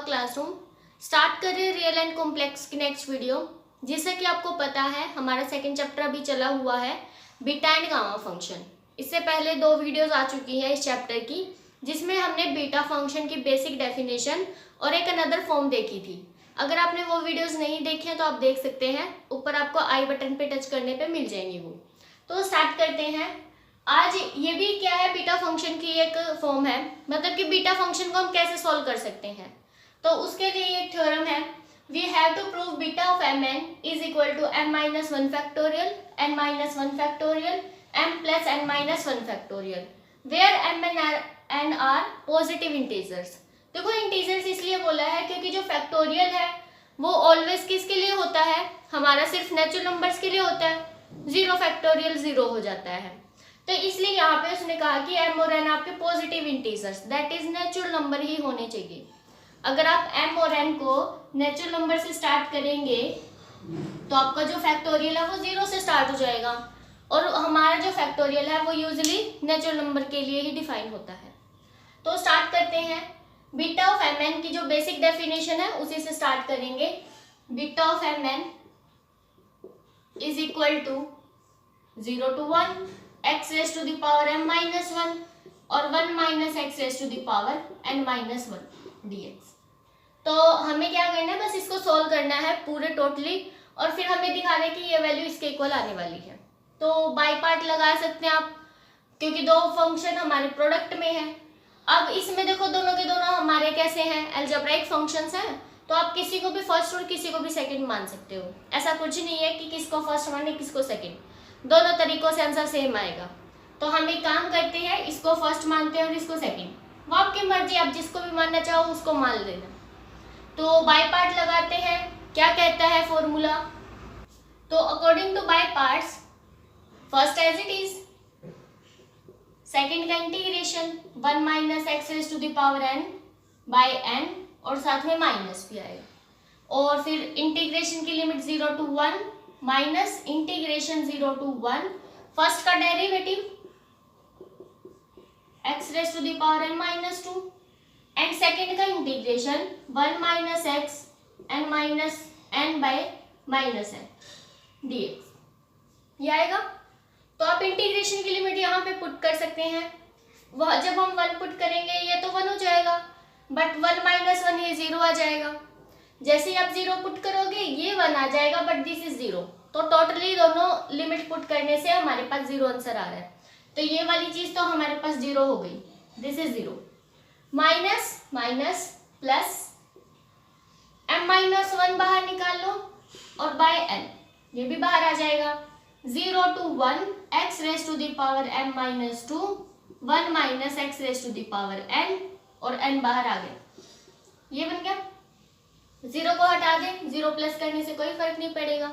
Classroom start कर रहे हैं रियल एंड कॉम्प्लेक्स की नेक्स्ट वीडियो। जैसा कि आपको पता है हमारा सेकंड चैप्टर अभी चला हुआ है बीटा एंड गामा फंक्शन। इससे पहले 2 वीडियोस आ चुकी है इस चैप्टर की, जिसमें हमने बीटा फंक्शन की बेसिक डेफिनेशन और एक अनदर फॉर्म देखी थी। अगर आपने वो वीडियोस नहीं देखे हैं तो आप देख सकते हैं, ऊपर आपको आई बटन पे टच करने पे मिल जाएंगी वो। तो स्टार्ट करते हैं। आज ये भी क्या है, बीटा फंक्शन की एक फॉर्म है, मतलब कि बीटा फंक्शन को हम कैसे सॉल्व कर सकते हैं। तो उसके लिए एक थ्योरम है, we have to prove beta of M N is equal to m minus 1 factorial n minus 1 factorial m plus n minus 1 factorial where m and n are positive integers. देखो integers इसलिए बोला है क्योंकि जो factorial है वो always किसके लिए होता है, हमारा सिर्फ नेचुरल नंबर्स के लिए होता है। 0 फैक्टोरियल 0 हो जाता है, तो इसलिए यहाँ पे उसने कहा कि m और n आपके positive integers that is natural number ही होने चाहिए। अगर आप m और n को नेचुरल नंबर से स्टार्ट करेंगे तो आपका जो फैक्टोरियल है वो 0 से स्टार्ट हो जाएगा, और हमारा जो फैक्टोरियल है वो यूजुअली नेचुरल नंबर के लिए ही डिफाइन होता है। तो स्टार्ट करते हैं। बीटा ऑफ एम एन की जो बेसिक डेफिनेशन है उसी से स्टार्ट करेंगे। Beta of M N is equal to 0 to 1 x raise to the power m minus 1 और 1 minus x raise to the power n minus 1 dx। तो हमें क्या करना है, बस इसको सोल्व करना है पूरे टोटली, और फिर हमें दिखाना है कि ये वैल्यू इसके इक्वल आने वाली है। तो बाई पार्ट लगा सकते हैं आप, क्योंकि 2 फंक्शन हमारे प्रोडक्ट में है। अब इसमें देखो दोनों के दोनों हमारे कैसे हैं, अलजेब्राइक फंक्शंस हैं, तो आप किसी को भी फर्स्ट और किसी को भी सेकंड मान सकते हो। ऐसा कुछ नहीं है कि किसको फर्स्ट माने किसको सेकंड, दोनों तरीकों से आंसर सेम आएगा। तो हम एक काम करते हैं, इसको फर्स्ट मानते हैं और इसको सेकंड, वो आपकी मर्जी, आप जिसको भी मानना चाहो उसको मान लेना। तो बाय पार्ट लगाते हैं। क्या कहता है फॉर्मूला, तो according to by parts first as it is, second का integration 1 minus x raise to the power n by n, और साथ में माइनस भी आएगा, और फिर इंटीग्रेशन की limit 0 to 1 minus integration 0 to 1, first का derivative x raise to the power n minus 2, and second का integration 1 minus x n minus n by minus n dx, ये आएगा। तो आप इंटीग्रेशन की लिमिट यहाँ पे पुट कर सकते हैं। वह जब हम 1 पुट करेंगे ये तो 1 हो जाएगा, बट 1 माइनस 1 ये 0 आ जाएगा। जैसे ही आप 0 पुट करोगे ये 1 आ जाएगा, बट दिस इज 0। तो टोटली दोनों लिमिट पुट करने से हमारे पास 0 आंसर आ रहा है। तो ये वाली चीज तो हमारे पास 0 हो गई, this is 0। Minus minus plus m minus 1 बाहर निकाल लो, और बाय n ये भी बाहर आ जाएगा। 0 to 1 x raise to the power m minus 2, 1 minus x raise to the power n, और n बाहर आ गया, ये बन गया। 0 को हटा दें, 0 प्लस करने से कोई फर्क नहीं पड़ेगा।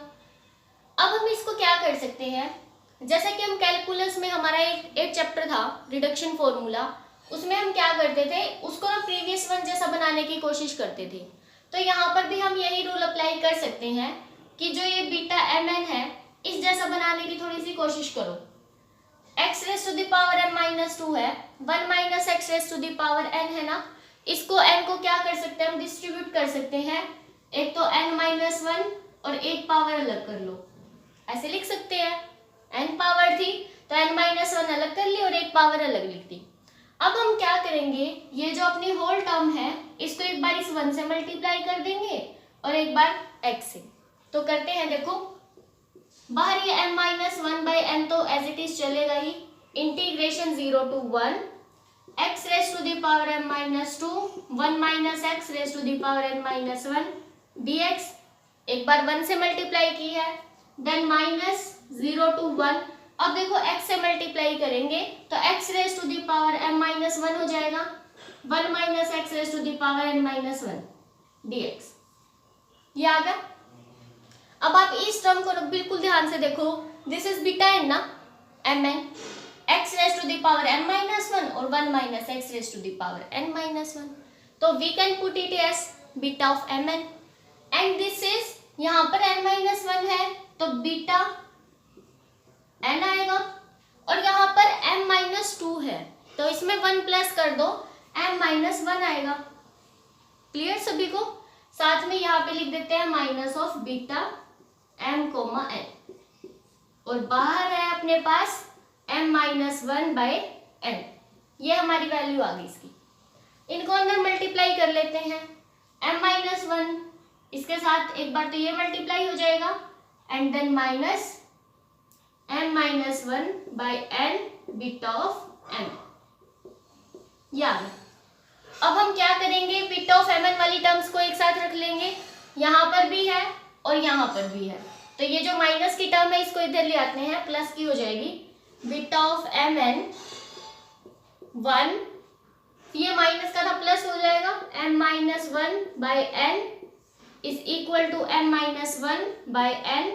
अब हम इसको क्या कर सकते हैं, जैसा कि हम कैलकुलस में हमारा एक चैप्टर था रिडक्शन फॉर्मूला, उसमें हम क्या करते थे, उसको ना प्रीवियस वन जैसा बनाने की कोशिश करते थे। तो यहाँ पर भी हम यही रूल अप्लाई कर सकते हैं कि जो ये बीटा एम एन है इस जैसा बनाने की थोड़ी सी कोशिश करो। x raise to the power m minus 2 है, 1 minus x raise to the power n है ना, इसको n को क्या कर सकते हैं, हम डिस्ट्रीब्यूट कर सकते हैं। एक तो n माइनस 1 और एक पावर अलग कर लो, ऐसे लिख सकते हैं। n पावर थी तो n माइनस 1 अलग कर ली और एक पावर अलग लिख दी। अब हम क्या करेंगे, ये जो अपनी होल टर्म है इसको एक बार इस 1 से मल्टीप्लाई कर देंगे और एक बार x से। तो करते हैं, देखो बाहर ये m माइनस 1 बाई n तो एज इट इज चलेगा ही। Integration 0 to 1 x raise to the power m minus 2, 1 minus x raise to the power n minus 1 dx, एक बार 1 से मल्टीप्लाई की है, देन माइनस 0 to 1। अब देखो x से मल्टीप्लाई करेंगे तो x raise to the power m minus 1 हो जाएगा, 1 minus x raise to the power n minus 1 dx, ये आ गया। अब आप इस टर्म को बिल्कुल ध्यान से देखो, दिस इज बीटा एन ना, M N, X raise to the power m minus 1 और 1 minus x raise to the power n minus 1। तो we can put it as beta of M N, and this is, यहाँ पर n minus 1 है तो beta n आएगा, और यहाँ पर m माइनस 2 है तो इसमें 1 प्लस कर दो, m माइनस 1 आएगा। क्लियर सभी को? साथ में यहाँ पे लिख देते हैं minus of beta m comma n, और बाहर है अपने पास m-1/n। ये हमारी वैल्यू आ गई इसकी। इनको अंदर मल्टीप्लाई कर लेते हैं। m-1 इसके साथ एक बार तो ये मल्टीप्लाई हो जाएगा, and then minus m-1/n beta of m। याद, अब हम क्या करेंगे, बीटा ऑफ mn वाली टर्म्स को एक साथ रख लेंगे। यहाँ पर भी है और यहाँ पर भी है, तो ये जो माइनस की टर्म है इसको इधर ले आते हैं, प्लस की हो जाएगी। बीटा ऑफ mn 1, ये माइनस का था प्लस हो जाएगा, m-1/n is equal to m-1/n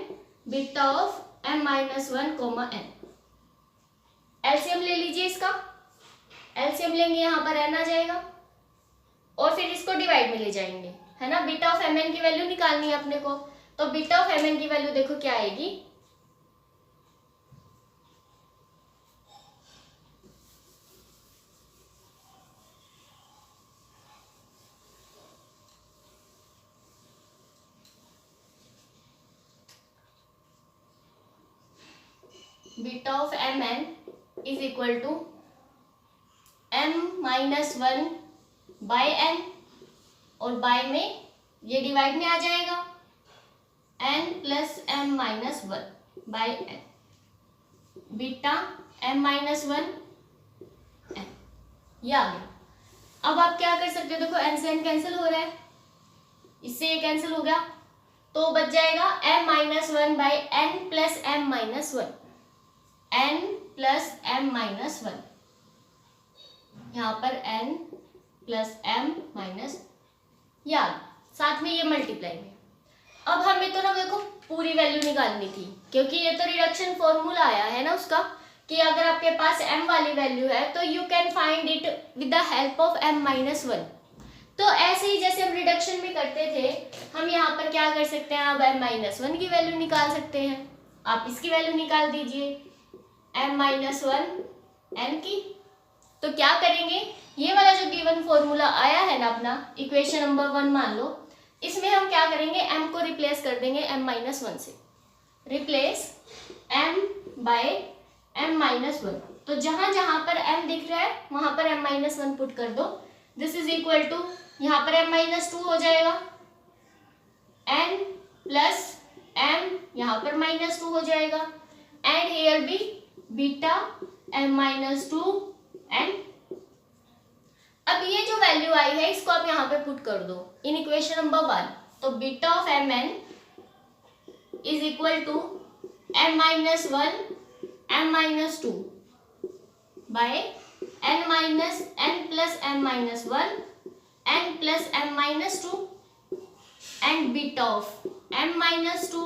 beta of m-1, n। LCM ले लीजिए इसका, एलसीएम लेंगे यहाँ पर n आ जाएगा, और फिर इसको डिवाइड में ले जाएंगे, है ना। बीटा ऑफ mn की वैल्यू निकालनी है अपने को, तो बीटा ऑफ mn की वैल्यू देखो क्या आएगी, beta of mn is equal to m-1/n, और बाय में ये डिवाइड में आ जाएगा, n plus m-1/n beta m-1 n। ये आ गया। अब आप क्या कर सकते हो, देखो n से n कैंसिल हो रहा है, इससे ये कैंसिल हो गया, तो बच जाएगा m-1/n plus m-1, n plus m-1, यहाँ पर n प्लस m-, याद, साथ में ये मल्टीप्लाई में। अब हमें तो ना देखो पूरी वैल्यू निकालनी थी, क्योंकि ये तो रिडक्शन फॉर्मूला आया है ना उसका, कि अगर आपके पास m वाली वैल्यू है तो you can find it with the help of m-1। तो ऐसे ही जैसे हम रिडक्शन में करते थे, हम यहाँ पर क्या कर सकते हैं, अब m-1 की वैल्यू निकाल सकते हैं। आप इसकी वैल्यू निकाल दीजिए m-1n की। तो क्या करेंगे, ये वाला जो गिवन फॉर्मूला आया है ना अपना, इक्वेशन नंबर 1 मान लो, इसमें हम क्या करेंगे, m को रिप्लेस कर देंगे m-1 से, रिप्लेस m बाय m-1। तो जहां जहां पर m दिख रहा है वहां पर m-1 पुट कर दो। दिस इज इक्वल टू, यहाँ पर m-2 हो जाएगा, n प्लस m यहाँ पर -2 हो जाएगा, एंड हेयर भी बीटा m-2 n। अब ये जो वैल्यू आई है इसको आप यहाँ पे पुट कर दो इन इक्वेशन नंबर 1। तो beta of mn is equal to m-1 m-2 by n plus m-1 n plus m-2 and beta of m-2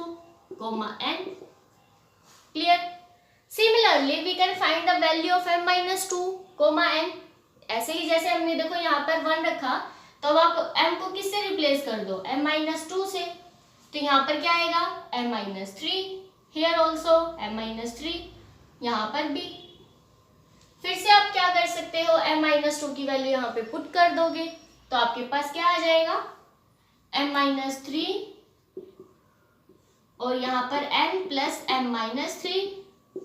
n। Clear? Similarly we can find the value of m-2 n। ऐसे ही जैसे हमने देखो यहाँ पर 1 रखा, तो अब आप m को किससे रिप्लेस कर दो, m-2 से। तो यहाँ पर क्या आएगा, m-3, हियर ऑल्सो m-3, यहाँ पर भी। फिर से आप क्या कर सकते हो, m-2 की वैल्यू यहाँ पे पुट कर दोगे, तो आपके पास क्या आ जाएगा, m-3 और यहाँ पर n plus m-3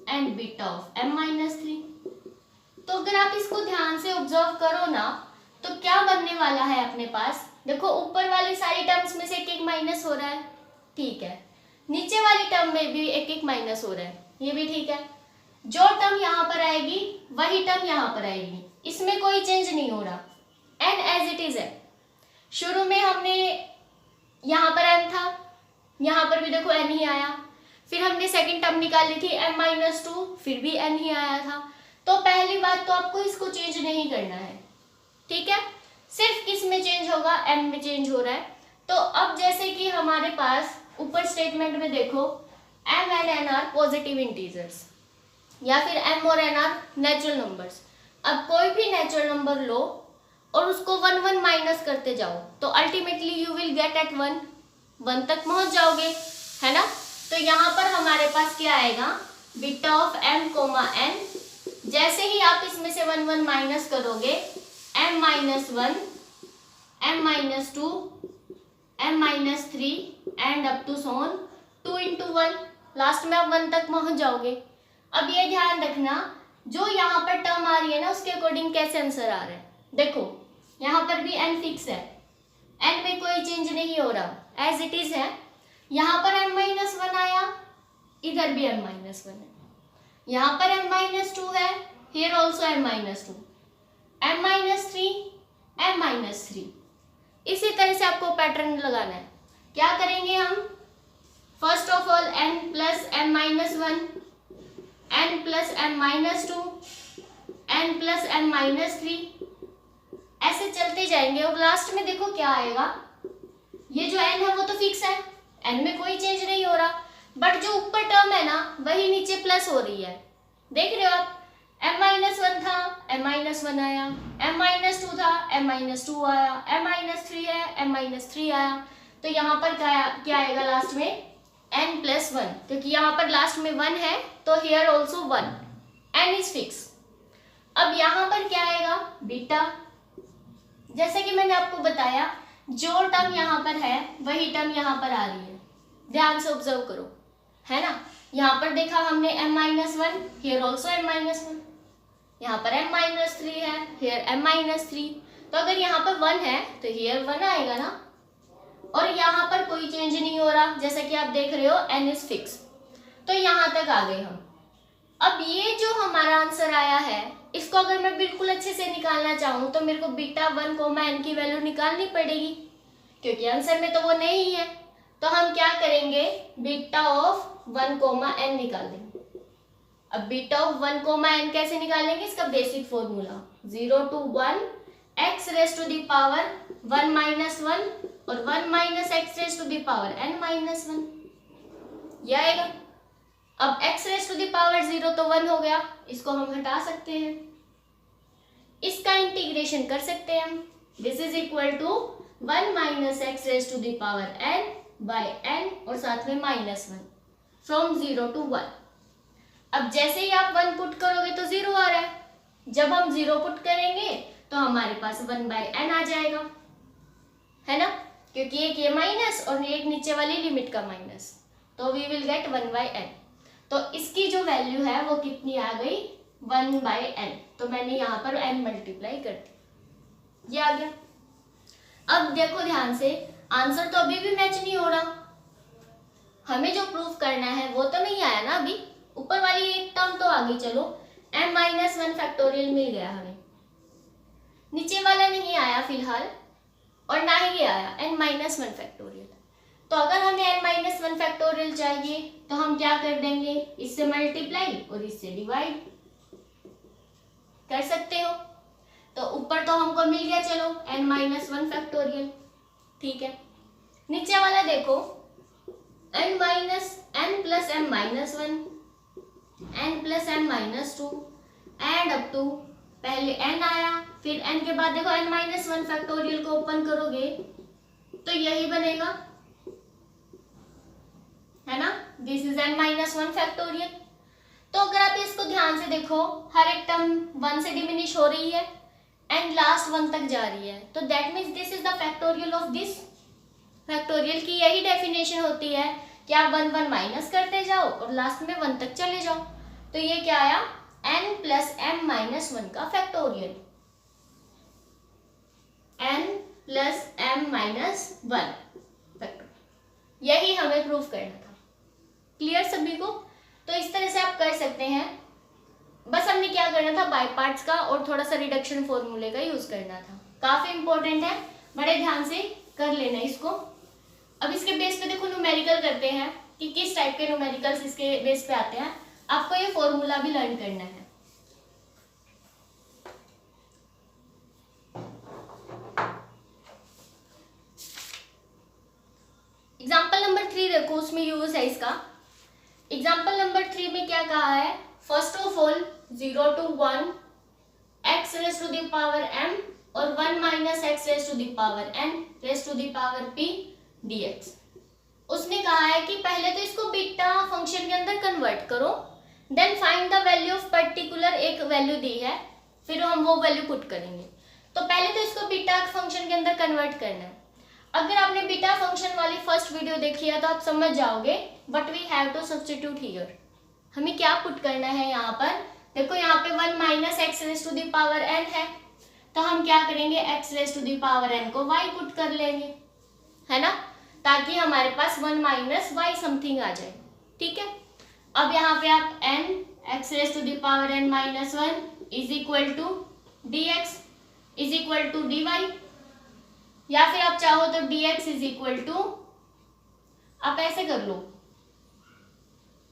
and beta of m-3। तो अगर आप इसको ध्यान से ऑब्जर्व करो ना, तो क्या बनने वाला है अपने पास, देखो ऊपर वाली सारी टर्म्स में से एक एक माइनस हो रहा है, ठीक है, नीचे वाली टर्म में भी एक एक माइनस हो रहा है, ये भी ठीक है। जो टर्म यहाँ पर आएगी वही टर्म यहाँ पर आएगी, इसमें कोई चेंज नहीं हो रहा, n एज इट इज है। शुरू में हमने यहाँ पर n था, यहाँ पर भी देखो n ही आया, फिर हमने सेकंड टर्म निकाली थी m-2, फिर भी n ही आया था। तो पहली बात तो आपको इसको चेंज नहीं करना है, ठीक है, सिर्फ किस में चेंज होगा, m में चेंज हो रहा है। तो अब जैसे कि हमारे पास ऊपर स्टेटमेंट में देखो m and n are positive integers, या फिर m और n आर नेचुरल नंबर्स। अब कोई भी नेचुरल नंबर लो और उसको 1 1 माइनस करते जाओ, तो ultimately you will get at 1 तक पहुंच जाओगे, है ना। तो यहाँ पर हमारे पास क्या आएगा, बीटा ऑफ m, n। जैसे ही आप इसमें से 1 1 माइनस करोगे, m-1 m-2, m-3 end up to so on 2 into 1, last में आप 1 तक पहुंच जाओगे। अब ये ध्यान रखना जो यहाँ पर टर्म आ रही है ना उसके अकॉर्डिंग कैसे आंसर आ रहा है। देखो यहाँ पर भी n फिक्स है, n में कोई चेंज नहीं हो रहा, एज इट इज है। यहाँ पर m-1 आया, इधर भी m-1 है, यहाँ पर m-2 है, here also m-2, m-3, m-3। इसी तरह से आपको पैटर्न लगाना है। क्या करेंगे हम, first of all n plus m-1, n plus m-2, n plus m-3, ऐसे चलते जाएंगे और लास्ट में देखो क्या आएगा। ये जो n है वो तो फिक्स है, n में कोई चेंज नहीं हो रहा, बट जो ऊपर टर्म है ना वही नीचे प्लस हो रही है। देख रहे हो आप, m-1 था, m-1 आया, m-2 था, m-2 आया, m-3 है, m-3 आया। तो यहाँ पर क्या आएगा लास्ट में, n प्लस 1, क्योंकि यहाँ पर लास्ट में 1 है तो here also 1, n is fix. अब यहाँ पर क्या आएगा, बीटा। जैसे कि मैंने आपको बताया जो टर्म यहाँ पर है वही टर्म यहाँ पर आ रही है, ध्यान से ऑब्जर्व करो, है ना। यहाँ पर देखा हमने m-1, हियर ऑल्सो m-1, यहाँ पर m-3 है, हियर m-3। तो अगर यहाँ पर 1 है तो हियर 1 आएगा ना, और यहाँ पर कोई चेंज नहीं हो रहा, जैसा कि आप देख रहे हो n इज फिक्स। तो यहाँ तक आ गए हम। अब ये जो हमारा आंसर आया है इसको अगर मैं बिल्कुल अच्छे से निकालना चाहूँ तो मेरे को बीटा 1, n की वैल्यू निकालनी पड़ेगी, क्योंकि आंसर में तो वो नहीं है। तो हम क्या करेंगे, बीटा ऑफ 1, n निकाल देंगे। अब बीटा ऑफ 1, n कैसे निकालेंगे, इसका basic formula 0 to 1 x raised to the power 1 minus 1 और 1 minus x raised to the power n minus 1, यह आएगा। अब x raised to the power 0 तो 1 हो गया, इसको हम हटा सकते हैं, इसका इंटीग्रेशन कर सकते हैं हम। This is equal to 1 minus x raised to the power n by n और साथ में -1 फ्रॉम 0 to 1। अब जैसे ही आप 1 पुट करोगे तो 0 आ रहा है, जब हम 0 पुट करेंगे तो हमारे पास 1 by n आ जाएगा, है ना, क्योंकि एक ये माइनस और एक नीचे वाली लिमिट का माइनस, तो we will get 1 by n। तो इसकी जो वैल्यू है वो कितनी आ गई, 1 by n। तो मैंने यहाँ पर n मल्टीप्लाई कर दी, ये आ गया। अब देखो ध्यान से, आंसर तो अभी भी मैच नहीं हो रहा, हमें जो प्रूफ करना है वो तो नहीं आया ना अभी। ऊपर वाली एक टर्म तो आ गई, चलो m-1 फैक्टोरियल मिल गया हमें, नीचे वाला नहीं आया फिलहाल, और ना ही ये आया n-1 फैक्टोरियल। तो अगर हमें n-1 फैक्टोरियल चाहिए तो हम क्या कर देंगे, इससे मल्टीप्लाई और इससे डिवाइड कर सकते हो। तो ऊपर तो हमको मिल गया चलो n-1 फैक्टोरियल, ठीक है। नीचे वाला देखो n plus m-1, n plus m-2 end up to, पहले n आया, फिर n के बाद देखो n-1 फैक्टोरियल को ओपन करोगे तो यही बनेगा, है ना, दिस इज n-1 फैक्टोरियल। तो अगर आप इसको ध्यान से देखो, हर एक टर्म 1 से डिमिनिश हो रही है एंड लास्ट 1 तक जा रही है, तो that means this is the factorial of this. Factorial की यही डेफिनेशन होती है कि आप 1 1 माइनस करते जाओ और लास्ट में 1 तक चले जाओ। तो ये क्या आया, n प्लस m-1 का factorial, n plus m-1 factorial, यही हमें प्रूफ करना था। क्लियर सभी को? तो इस तरह से आप कर सकते हैं। बस हमने क्या करना था, बाय पार्ट्स का और थोड़ा सा रिडक्शन फॉर्मूले का यूज करना था। काफी इंपॉर्टेंट है, बड़े ध्यान से कर लेना इसको। अब इसके बेस पे देखो न्यूमेरिकल करते हैं कि किस टाइप के न्यूमेरिकल्स इसके बेस पे आते हैं। आपको ये फॉर्मूला भी लर्न करना है। एग्जाम्पल नंबर 3 देखो, उसमें यूज है इसका। एग्जाम्पल नंबर 3 में क्या कहा है, first of all 0 to 1 x raised to the power m और 1 minus x raised to the power n raised to the power p dx। उसने कहा है कि पहले तो इसको बीटा फंक्शन के अंदर कन्वर्ट करो, then find the value of particular, एक वैल्यू दी है, फिर हम वो वैल्यू पुट करेंगे। तो पहले तो इसको बीटा फंक्शन के अंदर कन्वर्ट करना है। अगर आपने बीटा फंक्शन वाली फर्स्ट वीडियो देखी है तो आप समझ जाओगे but we have to substitute here. हमें क्या पुट करना है यहाँ पर, देखो यहाँ पे 1 minus x raise to the power n है, तो हम क्या करेंगे x raise to the power n को y पुट कर लेंगे, है ना, ताकि हमारे पास 1 माइनस वाई समथिंग आ जाए। ठीक है, अब यहाँ पे आप n x raise to the power n minus 1 is equal to dx is equal to dy, या फिर आप चाहो तो dx इज इक्वल टू, आप ऐसे कर लो,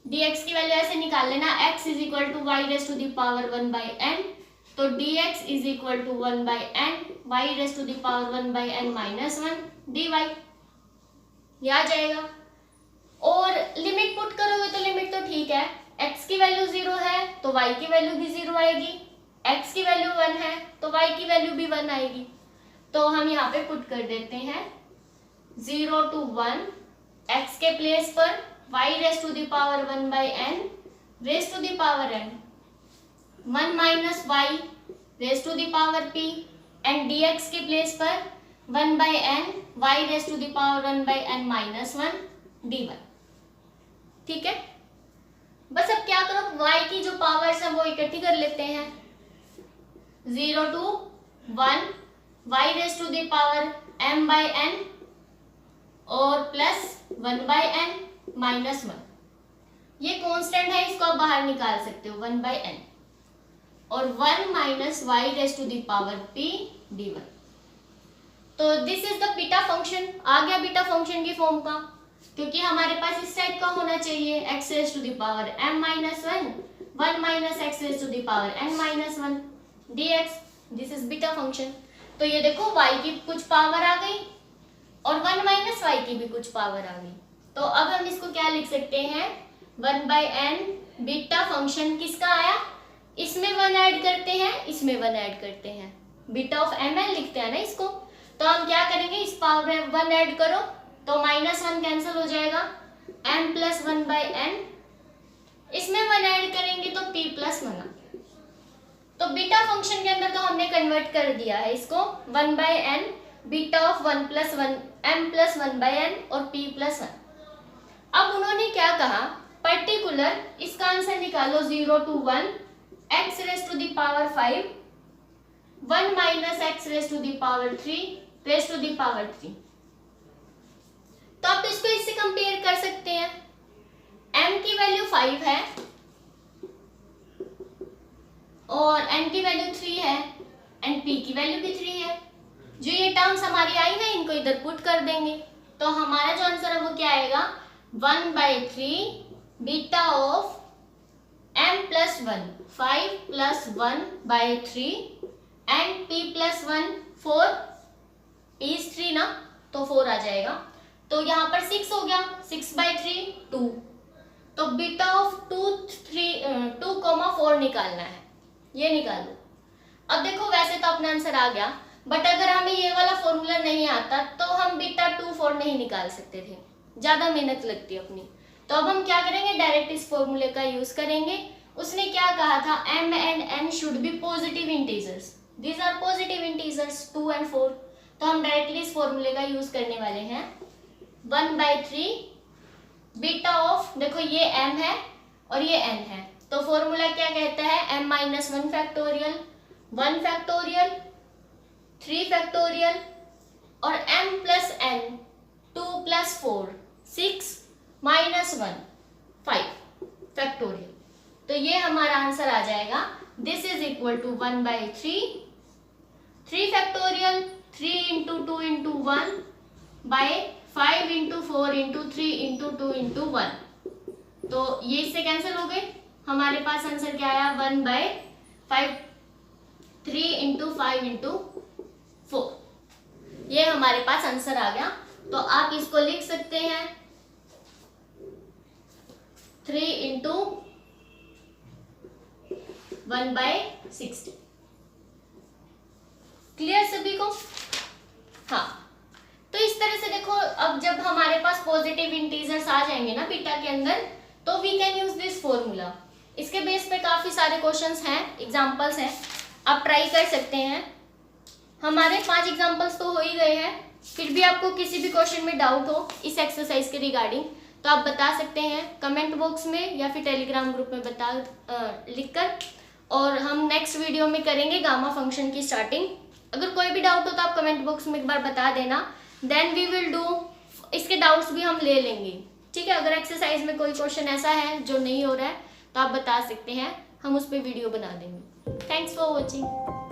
dx की वैल्यू ऐसे निकाल लेना, x इज इक्वल टू y raise to the power 1 by n, तो dx is equal to 1 by n y raise to the power 1 by n minus 1 dy, ये आ जाएगा। और लिमिट पुट करोगे तो लिमिट तो ठीक है, x की वैल्यू 0 है तो y की वैल्यू भी 0 आएगी, x की वैल्यू 1 है तो y की वैल्यू भी 1 आएगी। तो हम यहाँ पे पुट कर देते हैं 0 to 1, x के प्लेस पर y raise to the power 1 by n raise to the power n 1 minus y raise to the power p, and dx के प्लेस पर 1 by n y raise to the power 1 by n minus 1 dy। ठीक है, बस अब क्या करो, y की जो पावर्स है वो इकट्ठी कर लेते हैं, 0 to 1 y raise to the power m by n और प्लस 1 बाई n माइनस 1, ये कांस्टेंट है, इसको आप बाहर निकाल सकते हो 1 बाई n, और 1 minus y raise to the power p dy। तो this is the beta function, आ गया बीटा फंक्शन की फॉर्म का, क्योंकि हमारे पास इस टाइप का होना चाहिए, x raise to the power m minus 1 minus x raise to the power n minus 1 dx, this is beta function. तो ये देखो y की कुछ पावर आ गई और 1 माइनस वाई की भी कुछ पावर आ गई, तो अब हम इसको क्या लिख सकते हैं, 1 बाई n बीटा फंक्शन किसका आया, इसमें 1 ऐड करते हैं, इसमें 1 ऐड करते हैं, बीटा ऑफ mn लिखते हैं ना इसको। तो हम क्या करेंगे, इस पावर में 1 ऐड करो तो माइनस 1 कैंसिल हो जाएगा, m प्लस 1 बाई n, इसमें 1 ऐड करेंगे तो p प्लस 1। तो बीटा फंक्शन के अंदर तो हमने कन्वर्ट कर दिया है इसको, 1 by n beta of 1 plus 1 m plus 1 by n और p प्लस 1। अब उन्होंने क्या कहा, पर्टिकुलर इसका आंसर निकालो, 0 to 1 x raise to the power 5 1 minus x raise to the power 3 raise to the power 3। तो आप इसको इससे कंपेयर कर सकते हैं, m की वैल्यू 5 है और n की वैल्यू 3 है एंड p की वैल्यू भी 3 है। जो ये टर्म्स हमारी आई है इनको इधर पुट कर देंगे, तो हमारा जो आंसर है वो क्या आएगा, 1 by 3 beta of m plus 1 5 plus 1 by 3 and p plus 1 4, p is 3 ना, तो 4 आ जाएगा। तो यहाँ पर 6 हो गया, 6 बाई 3 2, तो बीटा ऑफ 2,4 निकालना है, ये निकालो। अब देखो वैसे तो अपना आंसर आ गया, बट अगर हमें ये वाला फॉर्मूला नहीं आता तो हम बीटा 2,4 नहीं निकाल सकते थे, ज़्यादा मेहनत लगती अपनी। तो अब हम क्या करेंगे, डायरेक्ट इस फॉर्मूले का यूज करेंगे। उसने क्या कहा था, m and n should be positive integers, these are positive integers 2 and 4। तो हम डायरेक्टली इस फॉर्मूले का यूज करने वाले हैं, 1 बाई 3 बीटा ऑफ, देखो ये m है और ये n है, तो फॉर्मूला क्या कहता है, m minus 1 factorial 1 factorial 3 factorial और m plus n 2 plus 4 6 minus 1 5 factorial. तो ये हमारा आंसर आ जाएगा, this is equal to 1 by 3 factorial 3 into 2 into 1 by 5 into 4 into 3 into 2 into 1। तो ये इससे कैंसिल हो गए, हमारे पास आंसर क्या आया, 1 बाई 5 3 इंटू 5 इंटू 4, ये हमारे पास आंसर आ गया। तो आप इसको लिख सकते हैं 3 इंटू 1 बाई 60। क्लियर सभी को? हाँ, तो इस तरह से देखो, अब जब हमारे पास पॉजिटिव इंटीजर्स आ जाएंगे ना बीटा के अंदर, तो we can use this formula. इसके बेस पे काफी सारे क्वेश्चंस हैं, एग्जांपल्स हैं, आप ट्राई कर सकते हैं। हमारे 5 एग्जांपल्स तो हो ही गए हैं। फिर भी आपको किसी भी क्वेश्चन में डाउट हो इस एक्सरसाइज के रिगार्डिंग तो आप बता सकते हैं कमेंट बॉक्स में या फिर टेलीग्राम ग्रुप में लिखकर। और हम नेक्स्ट वीडियो में करेंगे गामा फंक्शन की स्टार्टिंग। अगर कोई भी डाउट हो तो आप कमेंट बॉक्स में एक बार बता देना, देन वी विल डू, इसके डाउट्स भी हम ले लेंगे, ठीक है। अगर एक्सरसाइज में कोई क्वेश्चन ऐसा है जो नहीं हो रहा है तो आप बता सकते हैं, हम उस पर वीडियो बना देंगे। Thanks for watching.